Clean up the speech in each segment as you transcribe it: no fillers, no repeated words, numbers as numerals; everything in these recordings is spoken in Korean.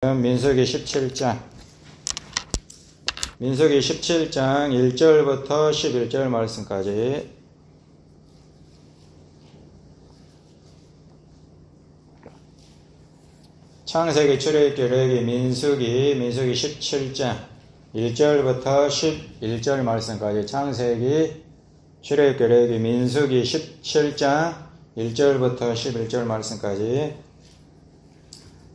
민수기 17장 민수기 17장 1절부터 11절 말씀까지. 창세기, 출애굽기, 레위기, 민수기 17장 1절부터 11절 말씀까지. 창세기, 출애굽기, 레위기, 민수기 17장 1절부터 11절 말씀까지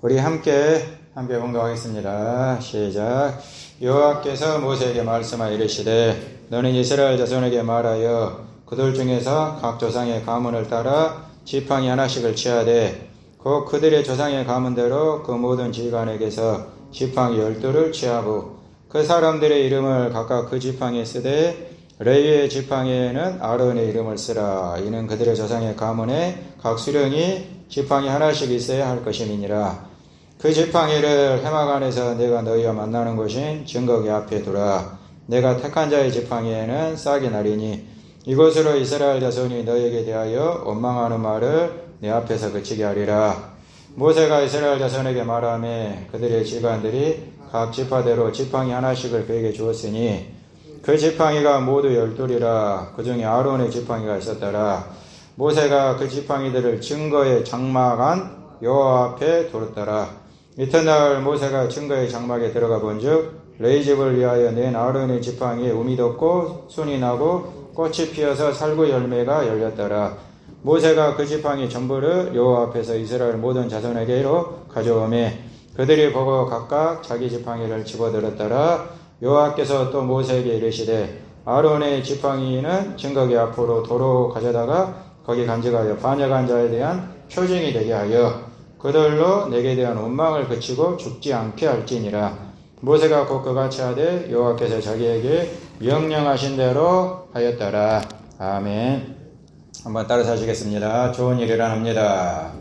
우리 함께 봉독하겠습니다. 시작. 여호와께서 모세에게 말씀하여 이르시되 너는 이스라엘 자손에게 말하여 그들 중에서 각 조상의 가문을 따라 지팡이 하나씩을 취하되 곧 그들의 조상의 가문대로 그 모든 지휘관에게서 지팡이 12를 취하고 그 사람들의 이름을 각각 그 지팡이에 쓰되 레위의 지팡이에는 아론의 이름을 쓰라. 이는 그들의 조상의 가문에 각 수령이 지팡이 하나씩 있어야 할 것임이니라. 그 지팡이를 해막 안에서 내가 너희와 만나는 곳인 증거기 앞에 두라. 내가 택한 자의 지팡이에는 싹이 나리니 이곳으로 이스라엘 자손이 너희에게 대하여 원망하는 말을 내 앞에서 그치게 하리라. 모세가 이스라엘 자손에게 말하며 그들의 지휘관들이 각 지파대로 지팡이 하나씩을 그에게 주었으니 그 지팡이가 모두 12이라. 그 중에 아론의 지팡이가 있었더라. 모세가 그 지팡이들을 증거의 장막 안 여호와 앞에 두었더라. 이튿날 모세가 증거의 장막에 들어가 본즉 레위 집을 위하여 낸 아론의 지팡이에 um이 돋고 순이 나고 꽃이 피어서 살구 열매가 열렸더라. 모세가 그 지팡이 전부를 여호와 앞에서 이스라엘 모든 자손에게로 가져오매 그들이 보고 각각 자기 지팡이를 집어들었더라. 여호와께서 또 모세에게 이르시되 아론의 지팡이는 증거기 앞으로 도로 가져다가 거기 간직하여 반역한 자에 대한 표징이 되게 하여 그들로 내게 대한 원망을 그치고 죽지 않게 할지니라. 모세가 곧 그같이 하되 여호와께서 자기에게 명령하신 대로 하였더라. 아멘. 한번 따라서 하시겠습니다. 좋은 일이 일어납니다.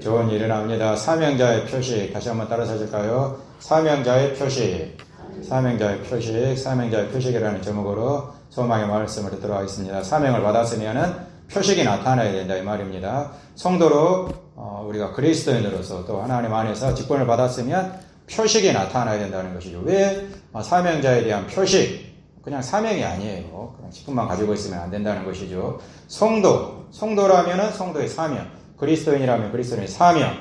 좋은 일이 일어납니다. 사명자의 표식. 다시 한번 따라서 하실까요? 사명자의 표식. 사명자의 표식. 사명자의 표식이라는 제목으로 소망의 말씀을 듣도록 하겠습니다. 사명을 받았으면은 표식이 나타나야 된다 이 말입니다. 성도로 우리가 그리스도인으로서 또 하나님 안에서 직분을 받았으면 표식이 나타나야 된다는 것이죠. 왜 사명자에 대한 표식? 그냥 사명이 아니에요. 그냥 직분만 가지고 있으면 안 된다는 것이죠. 성도라면은 성도의 사명, 그리스도인이라면 그리스도인의 사명,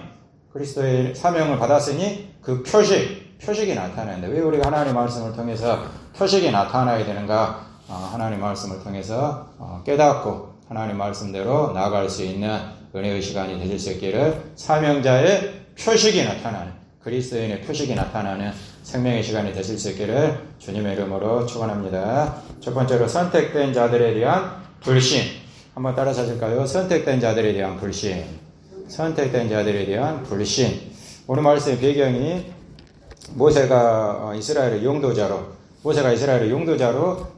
그리스도의 사명을 받았으니 그 표식이 나타나는데 왜 우리가 하나님의 말씀을 통해서 표식이 나타나야 되는가? 하나님의 말씀을 통해서 깨닫고 하나님 말씀대로 나아갈 수 있는 은혜의 시간이 되실 수 있기를 사명자의 표식이 나타나는 그리스도인의 표식이 나타나는 생명의 시간이 되실 수 있기를 주님의 이름으로 축원합니다. 첫 번째로 선택된 자들에 대한 불신. 한번 따라서 하실까요? 선택된 자들에 대한 불신. 선택된 자들에 대한 불신. 오늘 말씀의 배경이 모세가 이스라엘의 용도자로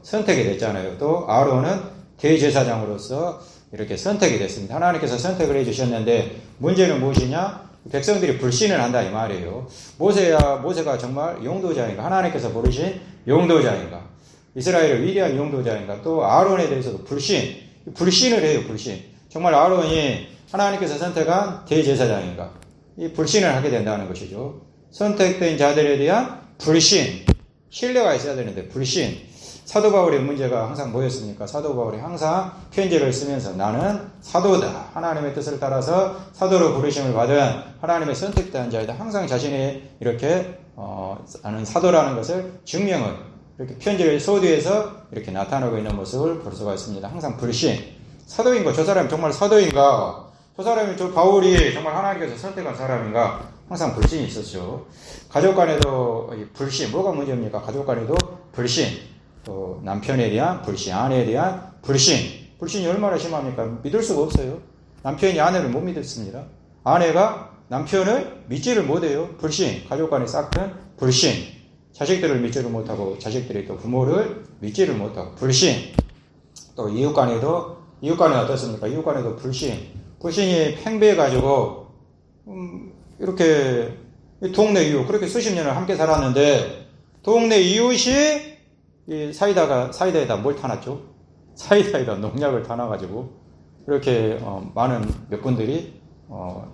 선택이 됐잖아요. 또 아론은 대제사장으로서 이렇게 선택이 됐습니다. 하나님께서 선택을 해주셨는데 문제는 무엇이냐? 백성들이 불신을 한다 이 말이에요. 모세가 정말 용도자인가? 하나님께서 부르신 용도자인가? 이스라엘의 위대한 용도자인가? 또 아론에 대해서도 불신을 해요. 불신. 정말 아론이 하나님께서 선택한 대제사장인가? 이 불신을 하게 된다는 것이죠. 선택된 자들에 대한 불신. 신뢰가 있어야 되는데 불신. 사도 바울의 문제가 항상 뭐였습니까? 사도 바울이 항상 편지를 쓰면서 나는 사도다. 하나님의 뜻을 따라서 사도로 부르심을 받은 하나님의 선택된 자이다. 항상 자신이 이렇게 나는 사도라는 것을 증명을 이렇게 편지를 소두에서 이렇게 나타나고 있는 모습을 볼 수가 있습니다. 항상 불신. 사도인가? 저 사람이 정말 사도인가? 저 사람이 저 바울이 정말 하나님께서 선택한 사람인가? 항상 불신이 있었죠. 가족 간에도 불신. 뭐가 문제입니까? 가족 간에도 불신. 또 남편에 대한 불신, 아내에 대한 불신이 얼마나 심합니까? 믿을 수가 없어요. 남편이 아내를 못 믿습니다. 아내가 남편을 믿지를 못해요. 불신, 가족 간에 싹튼 불신, 자식들을 믿지를 못하고 자식들이 또 부모를 믿지를 못하고 불신. 또 이웃 간에 어떻습니까? 이웃 간에도 불신이 팽배해가지고 이렇게 동네 이웃 그렇게 수십 년을 함께 살았는데 동네 이웃이 이 사이다에다 뭘 타놨죠? 사이다에다 농약을 타놔가지고 이렇게 많은 몇 분들이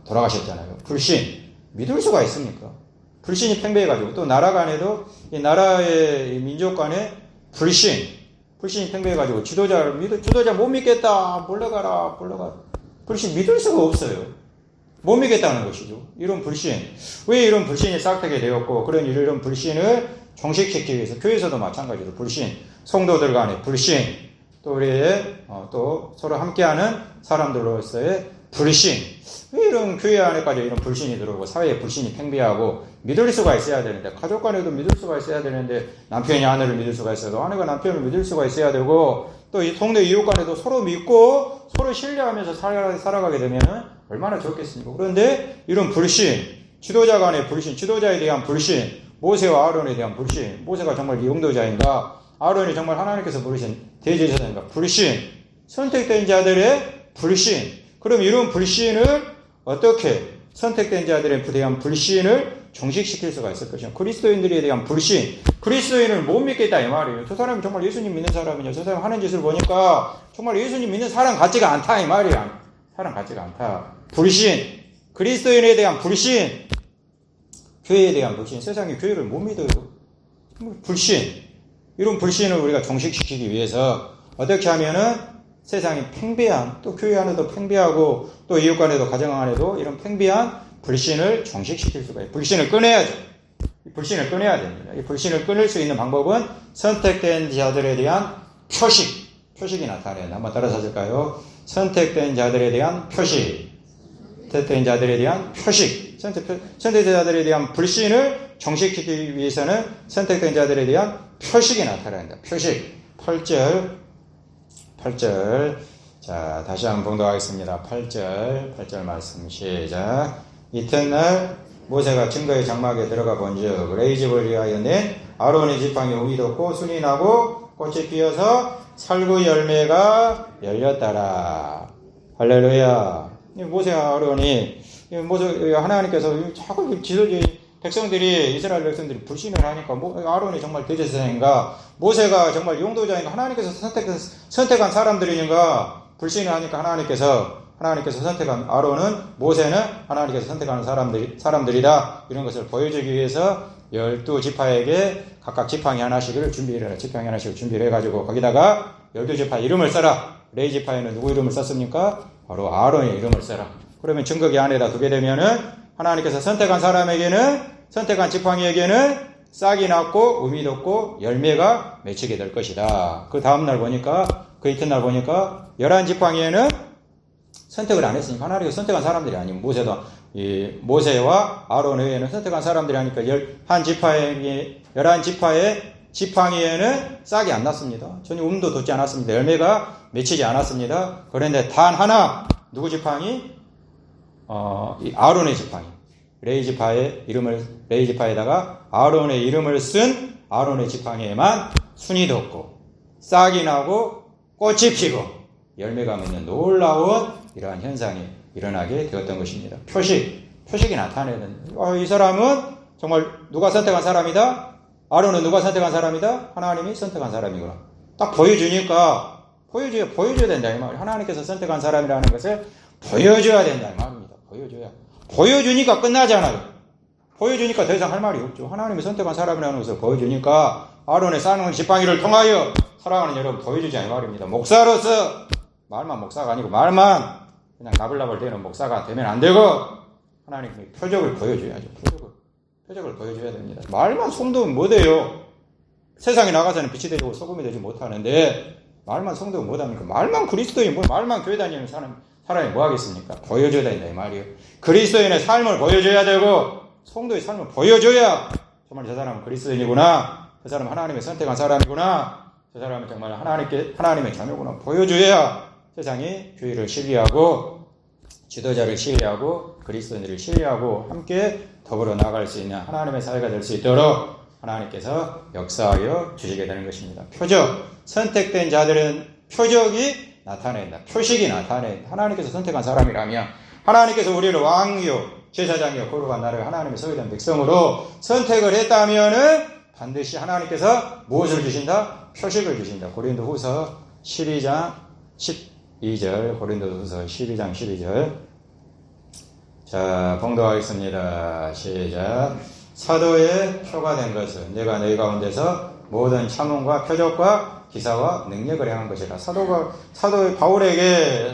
돌아가셨잖아요. 불신. 믿을 수가 있습니까? 불신이 팽배해가지고 또 나라 간에도 이 나라의 민족 간에 불신이 팽배해가지고 지도자 못 믿겠다. 물러가라. 불신 믿을 수가 없어요. 못 믿겠다는 것이죠. 이런 불신. 왜 이런 불신이 싹트게 되었고 이런 불신을 종식시키기 위해서 교회에서도 마찬가지로 불신, 성도들 간의 불신, 또 우리의 또 서로 함께하는 사람들로서의 불신. 왜 이런 교회 안에까지 이런 불신이 들어오고 사회에 불신이 팽배하고 믿을 수가 있어야 되는데 가족 간에도 믿을 수가 있어야 되는데 남편이 아내를 믿을 수가 있어도 아내가 남편을 믿을 수가 있어야 되고 또 이 동네 이웃 간에도 서로 믿고 서로 신뢰하면서 살아가게 되면 얼마나 좋겠습니까? 그런데 이런 불신, 지도자 간의 불신, 지도자에 대한 불신, 모세와 아론에 대한 불신, 모세가 정말 용도자인가? 아론이 정말 하나님께서 부르신 대제사장인가? 불신, 선택된 자들의 불신. 그럼 이런 불신을 어떻게 선택된 자들에 대한 불신을 종식시킬 수가 있을 것이냐. 그리스도인들에 대한 불신. 그리스도인을 못 믿겠다 이 말이에요. 저 사람이 정말 예수님 믿는 사람이냐. 저 사람 하는 짓을 보니까 정말 예수님 믿는 사람 같지가 않다 이 말이야. 사람 같지가 않다. 불신. 그리스도인에 대한 불신. 교회에 대한 불신. 세상이 교회를 못 믿어요. 불신. 이런 불신을 우리가 종식시키기 위해서 어떻게 하면은 세상이 팽배한, 또 교회 안에도 팽배하고 또 이웃 간에도 가정 안에도 이런 팽배한 불신을 종식시킬 수가 있어요. 불신을 끊어야죠. 이 불신을 끊어야 됩니다. 이 불신을 끊을 수 있는 방법은 선택된 자들에 대한 표식이 나타낸다. 한번 따라서 하실까요? 선택된 자들에 대한 표식. 선택된 자들에 대한 표식. 선택된 자들에 대한 불신을 종식시키기 위해서는 선택된 자들에 대한 표식이 나타낸다. 표식. 8절. 자, 다시 한번 봉독하겠습니다. 8절 말씀 시작. 이튿날 모세가 증거의 장막에 들어가 본즉 레이집을 위하여 낸 아론의 지팡이 웅이 돋고 순이 나고 꽃이 피어서 살구 열매가 열렸더라. 할렐루야. 모세와 아론이 하나님께서 자꾸 백성들이 이스라엘 백성들이 불신을 하니까 아론이 정말 대제사장인가 모세가 정말 용도자인가 하나님께서 선택한 사람들인가 불신을 하니까 하나님께서 선택한 아론은 모세는 하나님께서 선택하는 사람들이다 이런 것을 보여주기 위해서 12지파에게 각각 지팡이 하나씩을 준비를 해가지고 거기다가 12지파 이름을 써라. 레이지파에는 누구 이름을 썼습니까? 바로 아론의 이름을 써라. 그러면 증거기 안에다 두게 되면은 하나님께서 선택한 지팡이에게는 싹이 났고 음이 돋고 열매가 맺히게 될 것이다. 그 다음날 보니까 그 이튿날 보니까 11지팡이에는 선택을 안 했으니까 하나님께서 선택한 사람들이 아니면 모세와 아론 외에는 선택한 사람들이 하니까 11지파의 지팡이에는 싹이 안 났습니다. 전혀 음도 돋지 않았습니다. 열매가 맺히지 않았습니다. 그런데 단 하나 누구 지팡이? 아론의 지팡이. 레이지파에다가 아론의 이름을 쓴 아론의 지팡이에만 순이 돋고 싹이 나고 꽃이 피고 열매가 맺는 놀라운 이러한 현상이 일어나게 되었던 것입니다. 표식이 나타내는 이 사람은 정말 누가 선택한 사람이다? 아론은 누가 선택한 사람이다? 하나님이 선택한 사람이구나. 딱 보여줘야 된다 이 말이에요. 하나님께서 선택한 사람이라는 것을 보여줘야 된다 이 말입니다. 보여주니까 끝나잖아요. 보여주니까 더 이상 할 말이 없죠. 하나님이 선택한 사람이라는 것을 보여주니까 아론의 쌓는 지팡이를 통하여 사랑하는 여러분 보여주자 이 말입니다. 목사로서 말만 목사가 아니고 말만 그냥 나불나불 되는 목사가 되면 안 되고 하나님의 표적을 보여줘야죠. 표적을 보여줘야 됩니다. 말만 성도면 못해요. 세상에 나가서는 빛이 되고 소금이 되지 못하는데 말만 성도면 못합니까? 말만 그리스도인 말만 교회 다니는 사람이 뭐 하겠습니까? 보여줘야 된다 이 말이에요. 그리스도인의 삶을 보여줘야 되고 성도의 삶을 보여줘야 정말 저 사람은 그리스도인이구나. 저 사람은 하나님의 선택한 사람이구나. 저 사람은 정말 하나님의 자녀구나. 보여줘야 세상이 교회를 신뢰하고 지도자를 신뢰하고 그리스도인들을 신뢰하고 함께 더불어 나아갈 수 있는 하나님의 사회가 될 수 있도록 하나님께서 역사하여 주시게 되는 것입니다. 표적. 선택된 자들은 표적이 나타낸다. 표식이 나타낸다. 하나님께서 선택한 사람이라면 하나님께서 우리를 왕이요 제사장이요 거룩한 나라를 하나님의 소유된 백성으로 선택을 했다면은 반드시 하나님께서 무엇을 주신다? 표식을 주신다. 고린도후서 12장 12절 고린도후서 12장 12절 자 봉독하겠습니다. 시작. 사도의 표가 된 것은 내가 너희 가운데서 모든 참음과 표적과 기사와 능력을 행한 것이라. 사도 바울에게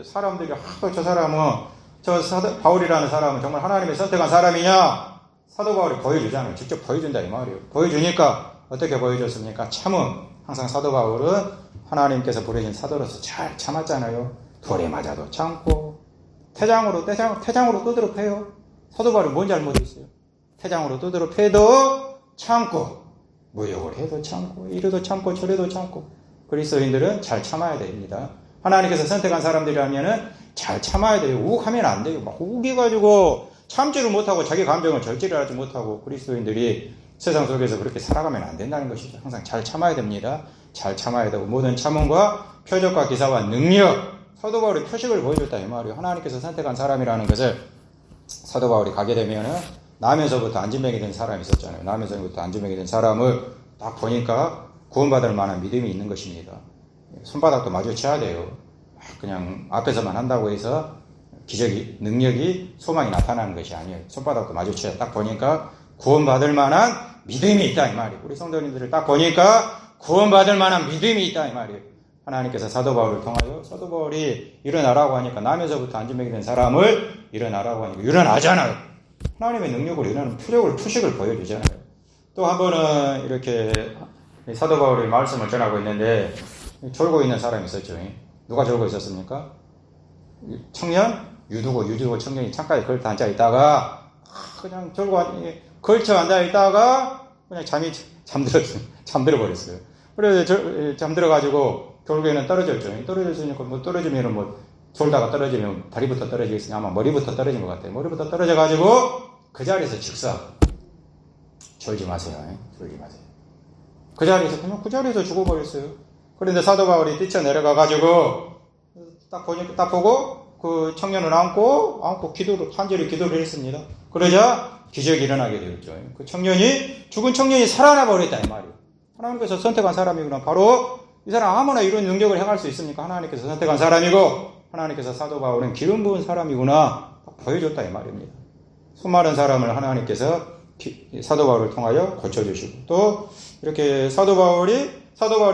사람들이 저 사람은 바울이라는 사람은 정말 하나님이 선택한 사람이냐? 사도 바울이 보여주잖아요. 직접 보여준다 이 말이에요. 보여주니까 어떻게 보여줬습니까? 참음. 항상 사도 바울은 하나님께서 부르신 사도로서 잘 참았잖아요. 돌에 맞아도 참고 태장으로 두드러 패요. 사도 바울이 뭔 잘못했어요? 태장으로 두드러 패도 참고, 무욕을 해도 참고, 이래도 참고 저래도 참고. 그리스도인들은 잘 참아야 됩니다. 하나님께서 선택한 사람들이라면은 잘 참아야 돼요. 욱하면 안 돼요. 막 우기가지고 참지를 못하고 자기 감정을 절제를 하지 못하고 그리스도인들이 세상 속에서 그렇게 살아가면 안 된다는 것이죠. 항상 잘 참아야 됩니다. 잘 참아야 되고 모든 참음과 표적과 기사와 능력. 사도 바울이 표식을 보여줬다 이 말이에요. 하나님께서 선택한 사람이라는 것을 사도 바울이 가게 되면은 남에서부터 안진병이 된 사람이 있었잖아요. 남에서부터 안진병이 된 사람을 딱 보니까 구원받을 만한 믿음이 있는 것입니다. 손바닥도 마주쳐야 돼요. 그냥 앞에서만 한다고 해서 기적이, 능력이, 소망이 나타나는 것이 아니에요. 손바닥도 마주쳐야 딱 보니까 구원받을 만한 믿음이 있다 이 말이에요. 우리 성도님들을 딱 보니까 구원받을 만한 믿음이 있다 이 말이에요. 하나님께서 사도 바울을 통하여 사도 바울이 일어나라고 하니까 남에서부터 안진병이 된 사람을 일어나라고 하니까 일어나잖아요. 하나님의 능력으로 일어나는 표식을 보여주잖아요. 또 한 번은 이렇게 사도 바울이 말씀을 전하고 있는데 졸고 있는 사람이 있었죠. 누가 졸고 있었습니까? 청년? 유두고 청년이 창가에 걸터 앉아 있다가 그냥 걸쳐 앉아 있다가 그냥 잠들어 버렸어요. 그래서 잠들어가지고 결국에는 떨어졌죠. 떨어졌으니까 떨어지면 졸다가 떨어지면 다리부터 떨어지겠으니 아마 머리부터 떨어진 것 같아요. 머리부터 떨어져가지고 그 자리에서 즉사 졸지 마세요. 졸지 마세요. 그 자리에서 죽어버렸어요. 그런데 사도 바울이 뛰쳐내려가가지고 딱 보고 그 청년을 안고 간절히 기도를 했습니다. 그러자 기적이 일어나게 되었죠. 그 죽은 청년이 살아나 버렸다 이 말이에요. 하나님께서 선택한 사람이구나. 바로 이 사람 아무나 이런 능력을 행할 수 있습니까? 하나님께서 선택한 사람이고 하나님께서 사도 바울은 기름 부은 사람이구나 보여줬다 이 말입니다. 수많은 사람을 하나님께서 사도 바울을 통하여 고쳐주시고 또 이렇게 사도 바울이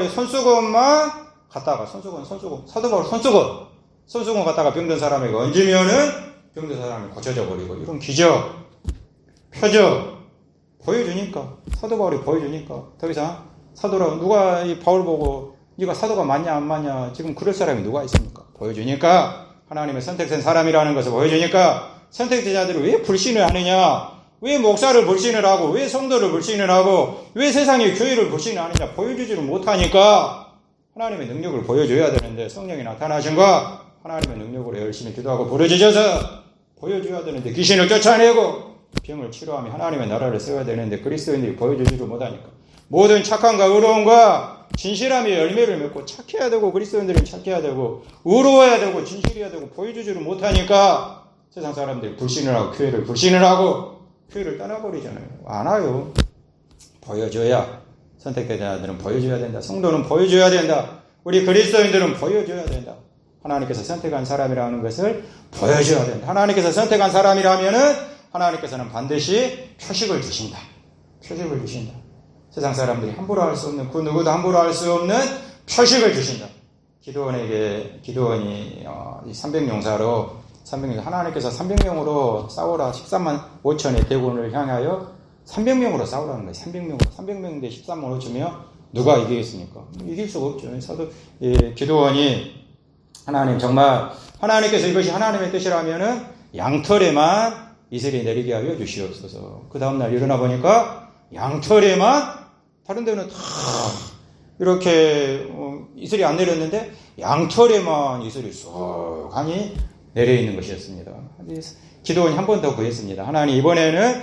손수건만 갖다가 사도 바울 손수건 갖다가 병든 사람에게 얹으면은 병든 사람이 고쳐져 버리고 이런 기적, 표적 보여주니까 사도 바울이 보여주니까 더 이상 사도라고 누가 이 바울 보고 네가 사도가 맞냐 안 맞냐 지금 그럴 사람이 누가 있습니까? 보여주니까 하나님의 선택된 사람이라는 것을 보여주니까 선택된 자들이 왜 불신을 하느냐? 왜 목사를 불신을 하고 왜 성도를 불신을 하고 왜 세상의 교회를 불신을 하느냐? 보여주지를 못하니까 하나님의 능력을 보여줘야 되는데 성령이 나타나신과 하나님의 능력으로 열심히 기도하고 부르짖어서 보여줘야 되는데 귀신을 쫓아내고 병을 치료하며 하나님의 나라를 세워야 되는데 그리스도인들이 보여주지를 못하니까 모든 착함과 의로움과 진실함의 열매를 맺고 착해야 되고 그리스도인들은 착해야 되고 의로워야 되고 진실해야 되고 보여주지를 못하니까 세상 사람들이 불신을 하고 교회를 불신을 하고 교회를 떠나버리잖아요. 안 와요. 보여줘야 선택된 자들은 보여줘야 된다. 성도는 보여줘야 된다. 우리 그리스도인들은 보여줘야 된다. 하나님께서 선택한 사람이라는 것을 보여줘야 된다. 하나님께서 선택한 사람이라면은 하나님께서는 반드시 표식을 주신다. 표식을 주신다. 세상 사람들이 함부로 할 수 없는 그 누구도 함부로 할 수 없는 표식을 주신다. 기드온이 300용사로 하나님께서 300명으로 싸우라 13만 5천의 대군을 향하여 300명으로 싸우라는 거예요. 300명 대 13만 5천이면 누가 이기겠습니까? 이길 수가 없죠. 기드온이 정말 하나님께서 이것이 하나님의 뜻이라면은 양털에만 이슬이 내리게 하여 주시옵소서. 그 다음날 일어나 보니까 양털에만 다른 데는 다 이렇게 이슬이 안 내렸는데 양털에만 이슬이 쏙하니 내려 있는 것이었습니다. 기도원이 한 번 더 구했습니다. 하나님 이번에는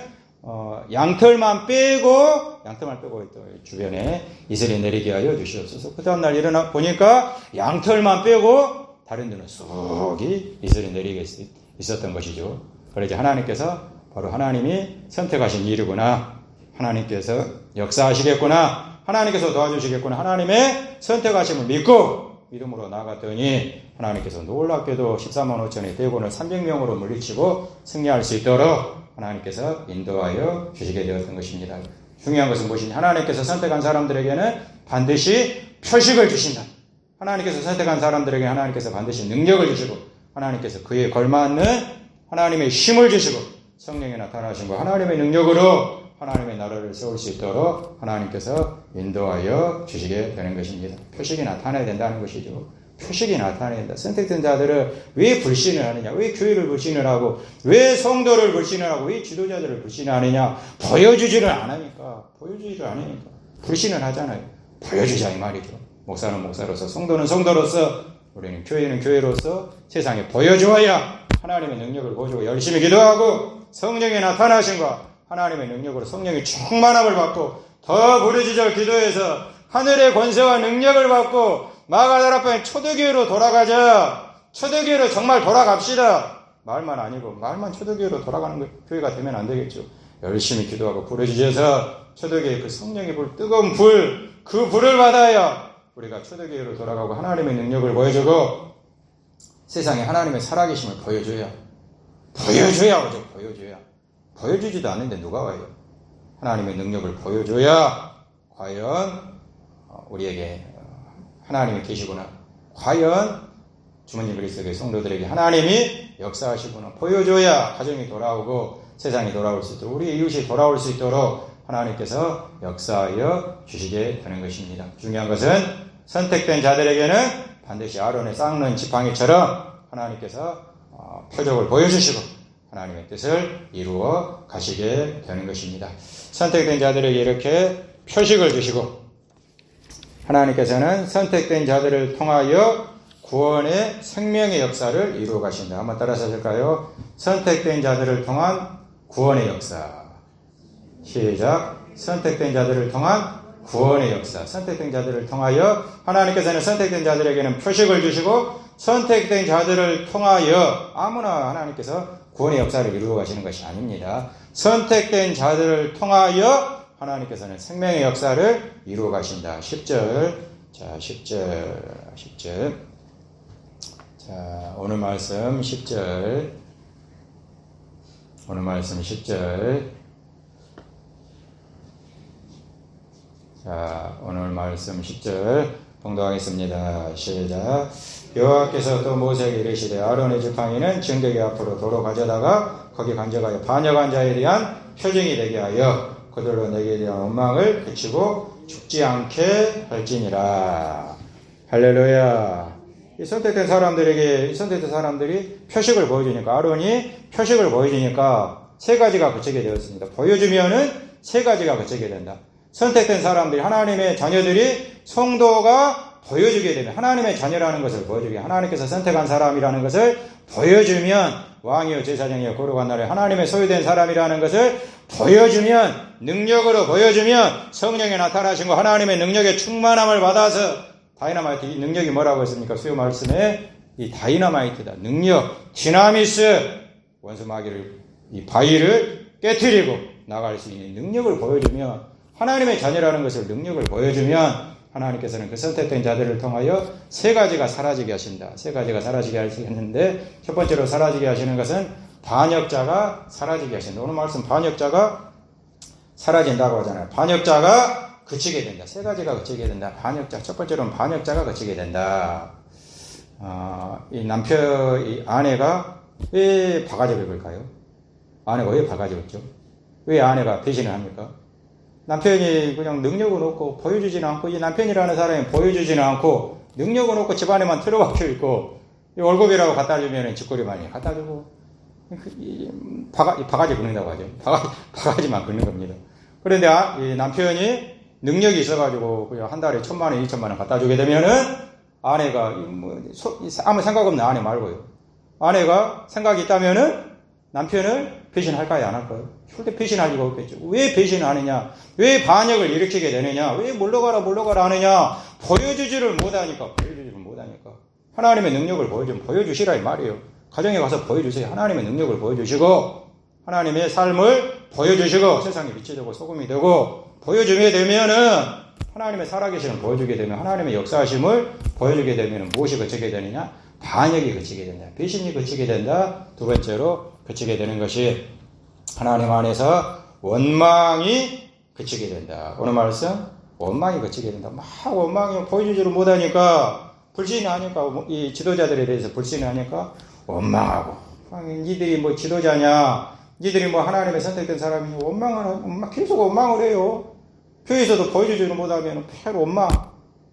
양털만 빼고 또 주변에 이슬이 내리게 하여 주시옵소서. 그 다음날 일어나 보니까 양털만 빼고 다른 데는 쏙이 이슬이 내리게 있었던 것이죠. 그래서 하나님께서 바로 하나님이 선택하신 일이구나. 하나님께서 역사하시겠구나. 하나님께서 도와주시겠구나. 하나님의 선택하심을 믿음으로 나갔더니 하나님께서 놀랍게도 14만 5천의 대군을 300명으로 물리치고 승리할 수 있도록 하나님께서 인도하여 주시게 되었던 것입니다. 중요한 것은 무엇이냐? 하나님께서 선택한 사람들에게는 반드시 표식을 주신다. 하나님께서 선택한 사람들에게 하나님께서 반드시 능력을 주시고 하나님께서 그에 걸맞는 하나님의 힘을 주시고 성령이 나타나신 것 하나님의 능력으로 하나님의 나라를 세울 수 있도록 하나님께서 인도하여 주시게 되는 것입니다. 표식이 나타나야 된다는 것이죠. 표식이 나타나야 된다. 선택된 자들은 왜 불신을 하느냐? 왜 교회를 불신을 하고 왜 성도를 불신을 하고 왜 지도자들을 불신을 하느냐? 보여주지를 않으니까. 보여주지를 않으니까. 불신을 하잖아요. 보여주자 이 말이죠. 목사는 목사로서 성도는 성도로서 우리는 교회는 교회로서 세상에 보여주어야 하나님의 능력을 보여주고 열심히 기도하고 성령이 나타나신과 하나님의 능력으로 성령이 충만함을 받고 더 부르짖어 기도해서 하늘의 권세와 능력을 받고 마가다라 편에 초대교회로 돌아가자. 초대교회로 정말 돌아갑시다. 말만 아니고 말만 초대교회로 돌아가는 교회가 되면 안 되겠죠. 열심히 기도하고 부르짖어서 초대교회의 그 성령의 불, 뜨거운 불, 그 불을 받아야 우리가 초대교회로 돌아가고 하나님의 능력을 보여주고 세상에 하나님의 살아계심을 보여줘야 오죠. 보여주지도 않는데 누가 와요? 하나님의 능력을 보여줘야 과연 우리에게 하나님이 계시구나. 과연 주머니 그리스도의 성도들에게 하나님이 역사하시구나. 보여줘야 가정이 돌아오고 세상이 돌아올 수 있도록 우리 이웃이 돌아올 수 있도록 하나님께서 역사하여 주시게 되는 것입니다. 중요한 것은 선택된 자들에게는 반드시 아론의 쌍는 지팡이처럼 하나님께서 표적을 보여주시고 하나님의 뜻을 이루어 가시게 되는 것입니다. 선택된 자들에게 이렇게 표식을 주시고 하나님께서는 선택된 자들을 통하여 구원의 생명의 역사를 이루어 가신다. 한번 따라서 하실까요? 선택된 자들을 통한 구원의 역사. 시작. 선택된 자들을 통한 구원의 역사. 선택된 자들을 통하여 하나님께서는 선택된 자들에게는 표식을 주시고 선택된 자들을 통하여 아무나 하나님께서 구원의 역사를 이루어 가시는 것이 아닙니다. 선택된 자들을 통하여 하나님께서는 생명의 역사를 이루어 가신다. 10절. 자, 10절. 자, 오늘 말씀 10절. 오늘 말씀 10절. 자, 오늘 말씀 10절 봉독하겠습니다. 시작. 여호와께서 또 모세에게 이르시되 아론의 지팡이는 증거기 앞으로 도로 가져다가 거기 간직하여 반역한 자에 대한 표징이 되게 하여 그들로 내게 대한 원망을 그치고 죽지 않게 할지니라. 할렐루야. 이 선택된 사람들이 표식을 보여주니까 아론이 표식을 보여주니까 세 가지가 그치게 되었습니다. 보여주면은 세 가지가 그치게 된다. 선택된 사람들이 하나님의 자녀들이 성도가 보여주게 되면 하나님의 자녀라는 것을 보여주게 하나님께서 선택한 사람이라는 것을 보여주면 왕이요 제사장이요 거룩한 나라에 하나님의 소유된 사람이라는 것을 보여주면 능력으로 보여주면 성령에 나타나신 거 하나님의 능력의 충만함을 받아서 다이너마이트 이 능력이 뭐라고 했습니까? 수요 말씀에 이 다이너마이트다. 능력, 디나미스 원수 마귀를 이 바위를 깨트리고 나갈 수 있는 능력을 보여주면 하나님의 자녀라는 것을 능력을 보여주면 하나님께서는 그 선택된 자들을 통하여 세 가지가 사라지게 하신다. 세 가지가 사라지게 하시는데 첫 번째로 사라지게 하시는 것은 반역자가 사라지게 하신다. 오늘 말씀 반역자가 사라진다고 하잖아요. 반역자가 그치게 된다. 세 가지가 그치게 된다. 반역자. 첫 번째로는 반역자가 그치게 된다. 이 아내가 왜 바가지 긁을까요? 아내가 왜 바가지 긁죠? 왜 아내가 배신을 합니까? 남편이 그냥 능력은 없고 보여주지는 않고 이 남편이라는 사람이 보여주지는 않고 능력은 없고 집안에만 틀어박혀 있고 월급이라고 갖다 주면 집거리 많이 갖다 주고 바가지 긁는다고 하죠. 바가지만 긁는 겁니다. 그런데 이 남편이 능력이 있어가지고 그냥 한 달에 1,000만 원, 2,000만 원 갖다 주게 되면은 아내가 아무 생각 없는 아내 말고요. 아내가 생각이 있다면은 남편을 배신할까요? 안 할까요? 절대 배신할 리가 없겠죠. 왜 배신하느냐? 왜 반역을 일으키게 되느냐? 왜 물러가라 하느냐? 보여주지를 못하니까. 하나님의 능력을 보여주시라 이 말이에요. 가정에 가서 보여주세요. 하나님의 능력을 보여주시고 하나님의 삶을 보여주시고 세상에 빛이 되고 소금이 되고 보여주게 되면은 하나님의 살아계심을 보여주게 되면 하나님의 역사하심을 보여주게 되면 무엇이 그치게 되느냐? 반역이 그치게 된다. 배신이 그치게 된다. 두 번째로 그치게 되는 것이 하나님 안에서 원망이 그치게 된다. 오늘 말씀 원망이 그치게 된다. 막 원망이 보여주지를 못하니까 불신이 하니까 이 지도자들에 대해서 불신이 하니까 원망하고 니들이 뭐 지도자냐 니들이 뭐 하나님의 선택된 사람이니 계속 원망을 해요. 교회에서도 보여주지를 못하면 계속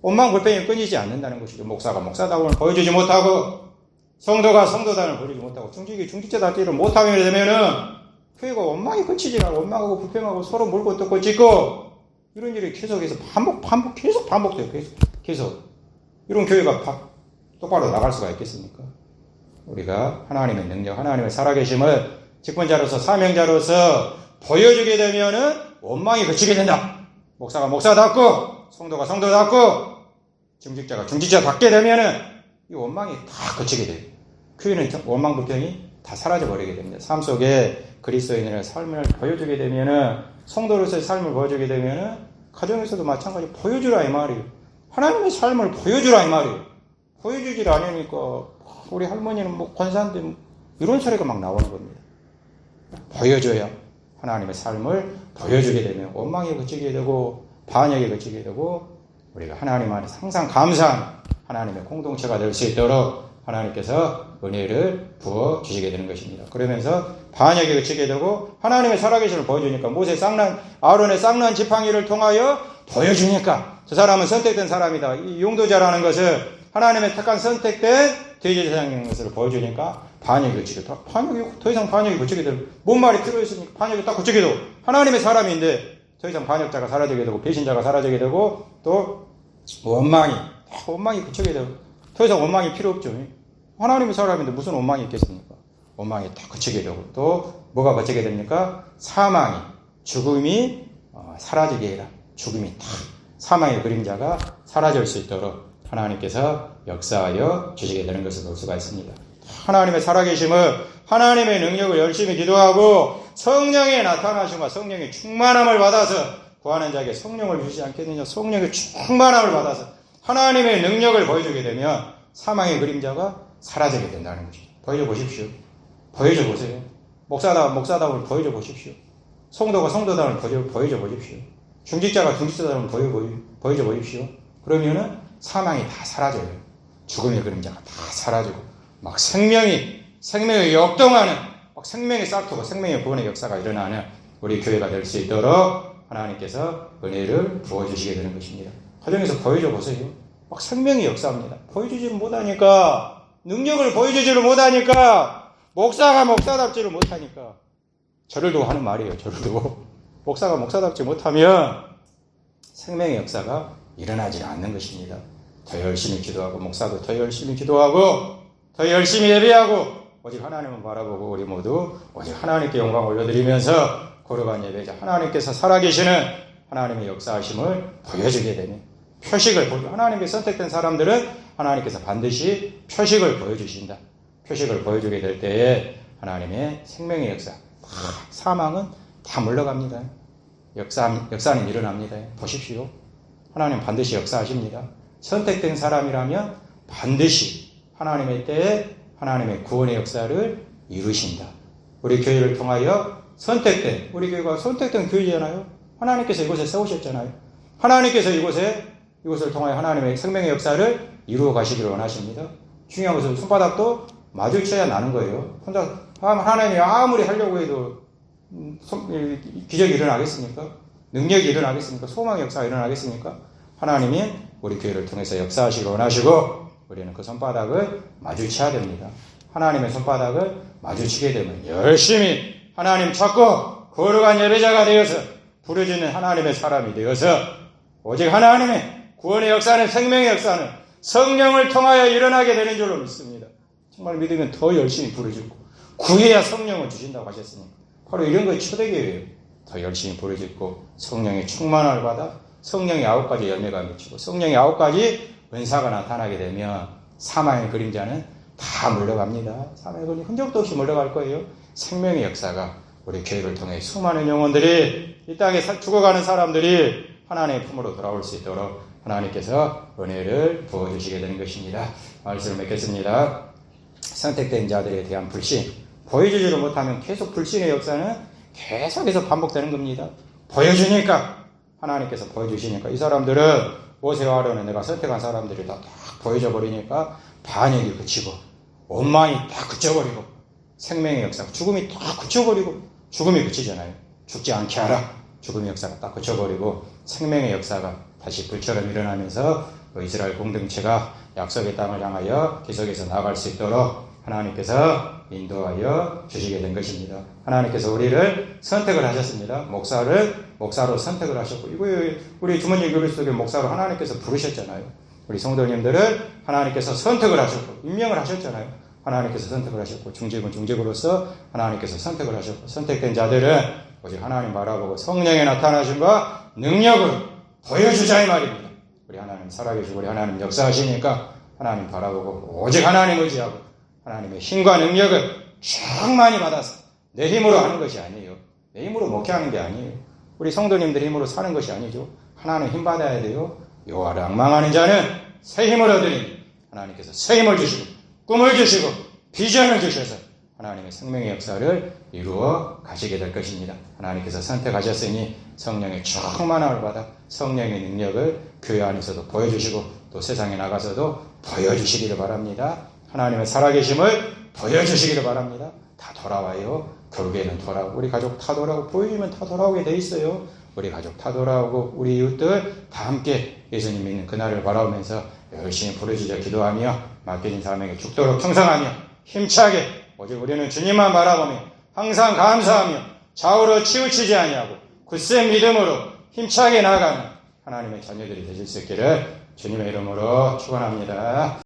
원망 불평이 끊이지 않는다는 것이죠. 목사가 목사다움을 보여주지 못하고 성도가 성도다움을 보여주지 못하고 중직자답지를 못하게 되면은 교회가 원망이 끝이지 않아. 원망하고 불평하고 서로 물고 뜯고 찢고 이런 일이 계속해서 계속 반복돼요. 계속 이런 교회가 똑바로 나갈 수가 있겠습니까? 우리가 하나님의 능력, 하나님의 살아계심을 직분자로서 사명자로서 보여주게 되면은 원망이 그치게 된다. 목사가 목사답고 성도가 성도답고 중직자가 중직자답게 되면은 이 원망이 다 그치게 돼요. 교회는 원망 불평이 다 사라져버리게 됩니다. 삶 속에 그리스도인의 삶을 보여주게 되면은 성도로서의 삶을 보여주게 되면은 가정에서도 마찬가지 보여주라 이 말이에요. 하나님의 삶을 보여주라 이 말이에요. 보여주질 않으니까 우리 할머니는 뭐 권사인데 이런 소리가 막 나오는 겁니다. 보여줘야 하나님의 삶을 보여주게 되면 원망이 그치게 되고 반역이 그치게 되고 우리가 하나님 안에서 항상 감사한 하나님의 공동체가 될 수 있도록 하나님께서 은혜를 부어 주시게 되는 것입니다. 그러면서 반역이 그치게 되고 하나님의 살아계심을 보여주니까 아론의 쌍난 지팡이를 통하여 보여주니까 저 사람은 선택된 사람이다. 이 용도자라는 것을 하나님의 택한 선택된 대제사장인 것을 보여주니까 반역이 그치게 되고 더 이상 반역이 그치게 되고 뭔 말이 필요했으니까 반역이 딱 그치게 되고 하나님의 사람인데 더 이상 반역자가 사라지게 되고 배신자가 사라지게 되고 또 원망이 그치게 되고 더 이상 원망이 필요 없죠. 하나님의 사람인데 무슨 원망이 있겠습니까? 원망이 다 그치게 되고 또 뭐가 그치게 됩니까? 사망이 죽음이 사라지게 해라. 죽음이 다 사망의 그림자가 사라질 수 있도록 하나님께서 역사하여 주시게 되는 것을 볼 수가 있습니다. 하나님의 살아계심을 하나님의 능력을 열심히 기도하고 성령의 나타나심과 성령의 충만함을 받아서 구하는 자에게 성령을 주시지 않겠느냐. 성령의 충만함을 받아서 하나님의 능력을 보여주게 되면 사망의 그림자가 사라지게 된다는 것이죠. 보여줘 보십시오. 보여줘 보세요. 목사다움을 보여줘 보십시오. 성도가 성도다움을 보여줘 보십시오. 중직자가 중직자다움을 보여줘 보십시오. 그러면은 사망이 다 사라져요. 죽음의 그림자가 다 사라지고 막 생명이 역동하는 막 생명의 싹트고 생명의 구원의 역사가 일어나는 우리 교회가 될 수 있도록 하나님께서 은혜를 부어주시게 되는 것입니다. 가정에서 보여줘 보세요. 막 생명이 역사합니다. 보여주지를 못하니까 능력을 보여주지를 못하니까 목사가 목사답지를 못하니까 저를 두고 하는 말이에요. 저를 두고 목사가 목사답지 못하면 생명의 역사가 일어나지 않는 것입니다. 더 열심히 기도하고 목사도 더 열심히 기도하고 더 열심히 예배하고 오직 하나님을 바라보고 우리 모두 오직 하나님께 영광 올려드리면서 거룩한 예배자 하나님께서 살아계시는 하나님의 역사하심을 보여주게 되면 하나님께 선택된 사람들은 하나님께서 반드시 표식을 보여주신다. 표식을 보여주게 될 때에 하나님의 생명의 역사 사망은 다 물러갑니다. 역사는 일어납니다. 보십시오. 하나님 반드시 역사하십니다. 선택된 사람이라면 반드시 하나님의 때에 하나님의 구원의 역사를 이루신다. 우리 교회를 통하여 우리 교회가 선택된 교회잖아요. 하나님께서 이곳에 세우셨잖아요. 하나님께서 이곳을 통하여 하나님의 생명의 역사를 이루어 가시기를 원하십니다. 중요한 것은 손바닥도 마주쳐야 나는 거예요. 혼자 하나님이 아무리 하려고 해도 기적이 일어나겠습니까? 능력이 일어나겠습니까? 소망의 역사가 일어나겠습니까? 하나님이 우리 교회를 통해서 역사하시기를 원하시고 우리는 그 손바닥을 마주쳐야 됩니다. 하나님의 손바닥을 마주치게 되면 열심히 하나님 찾고 거룩한 예배자가 되어서 부르짖는 하나님의 사람이 되어서 오직 하나님의 구원의 역사는 생명의 역사는 성령을 통하여 일어나게 되는 줄로 믿습니다. 정말 믿으면 더 열심히 부르짖고 구해야 성령을 주신다고 하셨으니 바로 이런 것이 초대교회예요. 더 열심히 부르짖고 성령의 충만함을 받아 성령의 9가지 열매가 맺히고 성령의 9가지 은사가 나타나게 되면 사망의 그림자는 다 물러갑니다. 사망의 그림자 흔적도 없이 물러갈 거예요. 생명의 역사가 우리 교회를 통해 수많은 영혼들이 이 땅에 죽어가는 사람들이 하나님의 품으로 돌아올 수 있도록 하나님께서 은혜를 부어주시게 되는 것입니다. 말씀을 맺겠습니다. 선택된 자들에 대한 불신 보여주지를 못하면 계속 불신의 역사는 계속해서 반복되는 겁니다. 보여주니까 하나님께서 보여주시니까 이 사람들은 모세와아론은 내가 선택한 사람들이 다 보여져 버리니까 반역이 그치고 원망이 다 그쳐버리고 생명의 역사, 죽음이 다 그쳐버리고 죽음이 그치잖아요. 죽지 않게 하라. 죽음의 역사가 딱 그쳐버리고 생명의 역사가 다시 불처럼 일어나면서 이스라엘 공동체가 약속의 땅을 향하여 계속해서 나아갈 수 있도록 하나님께서 인도하여 주시게 된 것입니다. 하나님께서 우리를 선택을 하셨습니다. 목사로 선택을 하셨고, 이거 우리 주머니 교회 속에 목사로 하나님께서 부르셨잖아요. 우리 성도님들을 하나님께서 선택을 하셨고, 임명을 하셨잖아요. 하나님께서 선택을 하셨고, 중직은 중직으로서 하나님께서 선택을 하셨고, 선택된 자들은 오직 하나님 바라보고 성령의 나타나심과 능력으로 보여주자 이 말입니다. 우리 하나님 살아계시고 우리 하나님 역사하시니까 하나님 바라보고 오직 하나님 의지하고 하나님의 힘과 능력을 충만히 받아서 내 힘으로 하는 것이 아니에요. 내 힘으로 목회하는 게 아니에요. 우리 성도님들 힘으로 사는 것이 아니죠. 하나님 힘 받아야 돼요. 여호와를 앙망하는 자는 새 힘을 얻으니 하나님께서 새 힘을 주시고 꿈을 주시고 비전을 주셔서 하나님의 생명의 역사를 이루어 가시게 될 것입니다. 하나님께서 선택하셨으니 성령의 충만함을 받아 성령의 능력을 교회 안에서도 보여주시고 또 세상에 나가서도 보여주시기를 바랍니다. 하나님의 살아계심을 보여주시기를 바랍니다. 다 돌아와요. 결국에는 돌아오고 우리 가족 다 돌아오고 보여주면 다 돌아오게 돼 있어요. 우리 가족 다 돌아오고 우리 이웃들 다 함께 예수님 믿는 그날을 바라보면서 열심히 부르짖어 기도하며 맡겨진 사람에게 죽도록 충성하며 힘차게 오직 우리는 주님만 바라보며 항상 감사하며 좌우로 치우치지 아니하고 굳센 믿음으로 힘차게 나아가는 하나님의 자녀들이 되실 수 있기를 주님의 이름으로 축원합니다.